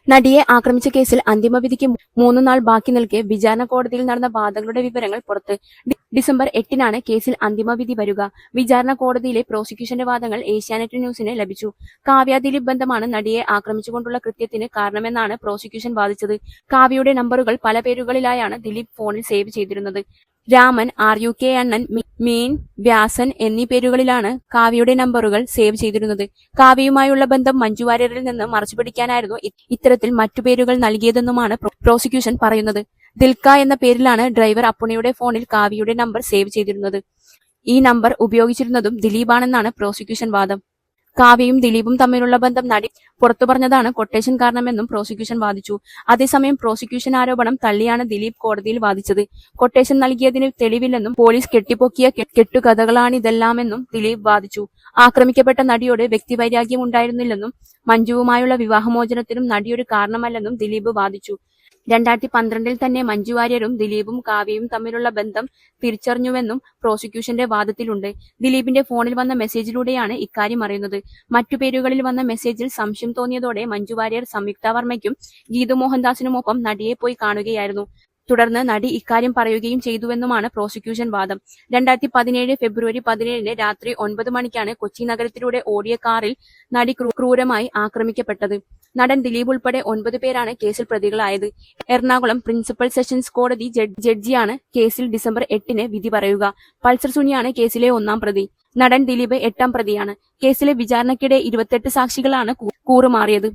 നടിയെ ആക്രമിച്ച കേസിൽ അന്തിമവിധിക്ക് 3 നാൾ ബാക്കി നിൽക്കെ വിചാരണ കോടതിയിൽ നടന്ന വാദങ്ങളുടെ വിവരങ്ങൾ പുറത്ത്. ഡിസംബർ 8-നാണ് കേസിൽ അന്തിമവിധി വരിക. വിചാരണ കോടതിയിലെ പ്രോസിക്യൂഷന്റെ വാദങ്ങൾ ഏഷ്യാനെറ്റ് ന്യൂസിന് ലഭിച്ചു. കാവ്യ ദിലീപ് ബന്ധമാണ് നടിയെ ആക്രമിച്ചുകൊണ്ടുള്ള കൃത്യത്തിന് കാരണമെന്നാണ് പ്രോസിക്യൂഷൻ വാദിച്ചത്. കാവ്യയുടെ നമ്പറുകൾ പല പേരുകളിലായാണ് ദിലീപ് ഫോണിൽ സേവ് ചെയ്തിരുന്നത്. രാമൻ, RUK അണ്ണൻ, മീൻ, വ്യാസൻ എന്നീ പേരുകളിലാണ് കാവ്യയുടെ നമ്പറുകൾ സേവ് ചെയ്തിരുന്നത്. കാവ്യയുമായുള്ള ബന്ധം മഞ്ജു വാര്യരിൽ നിന്ന് മറച്ചുപിടിക്കാനായിരുന്നു ഇത്തരത്തിൽ മറ്റു പേരുകൾ നൽകിയതെന്നുമാണ് പ്രോസിക്യൂഷൻ പറയുന്നത്. ദിൽക്ക എന്ന പേരിലാണ് ഡ്രൈവർ അപ്പുണിയുടെ ഫോണിൽ കാവ്യയുടെ നമ്പർ സേവ് ചെയ്തിരുന്നത്. ഈ നമ്പർ ഉപയോഗിച്ചിരുന്നതും ദിലീപാണെന്നാണ് പ്രോസിക്യൂഷൻ വാദം. കാവ്യയും ദിലീപും തമ്മിലുള്ള ബന്ധം നടി പുറത്തു പറഞ്ഞതാണ് കൊട്ടേഷൻ കാരണമെന്നും പ്രോസിക്യൂഷൻ വാദിച്ചു. അതേസമയം പ്രോസിക്യൂഷൻ ആരോപണം തള്ളിയാണ് ദിലീപ് കോടതിയിൽ വാദിച്ചത്. കൊട്ടേഷൻ നൽകിയതിന് തെളിവില്ലെന്നും പോലീസ് കെട്ടിപ്പൊക്കിയ കെട്ടുകഥകളാണിതെല്ലാമെന്നും ദിലീപ് വാദിച്ചു. ആക്രമിക്കപ്പെട്ട നടിയോട് വ്യക്തിവൈരാഗ്യം ഉണ്ടായിരുന്നില്ലെന്നും മഞ്ജുവുമായുള്ള വിവാഹമോചനത്തിനും നടിയൊരു കാരണമല്ലെന്നും ദിലീപ് വാദിച്ചു. 2012-ൽ തന്നെ മഞ്ജു വാര്യരും ദിലീപും കാവ്യയും തമ്മിലുള്ള ബന്ധം തിരിച്ചറിഞ്ഞുവെന്നും പ്രോസിക്യൂഷന്റെ വാദത്തിലുണ്ട്. ദിലീപിന്റെ ഫോണിൽ വന്ന മെസ്സേജിലൂടെയാണ് ഇക്കാര്യം അറിയുന്നത്. മറ്റു പേരുകളിൽ വന്ന മെസ്സേജിൽ സംശയം തോന്നിയതോടെ മഞ്ജു വാര്യർ സംയുക്ത വർമ്മയ്ക്കും ഗീതു മോഹൻദാസിനുമൊപ്പം നടിയെ പോയി കാണുകയായിരുന്നു. തുടർന്ന് നടി ഇക്കാര്യം പറയുകയും ചെയ്തുവെന്നുമാണ് പ്രോസിക്യൂഷൻ വാദം. 2017 ഫെബ്രുവരി 17-ന് രാത്രി 9 മണിക്കാണ് കൊച്ചി നഗരത്തിലൂടെ ഓടിയ കാറിൽ നടി ക്രൂരമായി ആക്രമിക്കപ്പെട്ടത്. നടൻ ദിലീപ് ഉൾപ്പെടെ 9 പേരാണ് കേസിൽ പ്രതികളായത്. എറണാകുളം പ്രിൻസിപ്പൽ സെഷൻസ് കോടതി ജഡ്ജിയാണ് കേസിൽ ഡിസംബർ 8-ന് വിധി പറയുക. പൾസർ സുനിയാണ് കേസിലെ 1-ാം പ്രതി. നടൻ ദിലീപ് 8-ാം പ്രതിയാണ്. കേസിലെ വിചാരണയ്ക്കിടെ 28 സാക്ഷികളാണ് കൂറുമാറിയത്.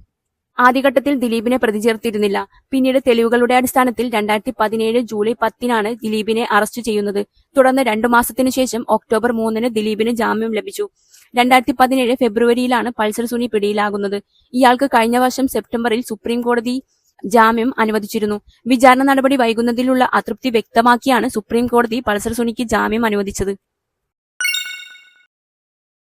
ആദ്യഘട്ടത്തിൽ ദിലീപിനെ പ്രതി ചേർത്തിരുന്നില്ല. പിന്നീട് തെളിവുകളുടെ അടിസ്ഥാനത്തിൽ 2017 ജൂലൈ 10-നാണ് ദിലീപിനെ അറസ്റ്റ് ചെയ്യുന്നത്. തുടർന്ന് 2 മാസത്തിനു ശേഷം ഒക്ടോബർ 3-ന് ദിലീപിന് ജാമ്യം ലഭിച്ചു. 2017 ഫെബ്രുവരിയിലാണ് പൾസർ സുനി പിടിയിലാകുന്നത്. ഇയാൾക്ക് കഴിഞ്ഞ വർഷം സെപ്റ്റംബറിൽ സുപ്രീം കോടതി ജാമ്യം അനുവദിച്ചിരുന്നു. വിചാരണ നടപടി വൈകുന്നതിലുള്ള അതൃപ്തി വ്യക്തമാക്കിയാണ് സുപ്രീം കോടതി പൾസർ സുനിക്ക് ജാമ്യം അനുവദിച്ചത്.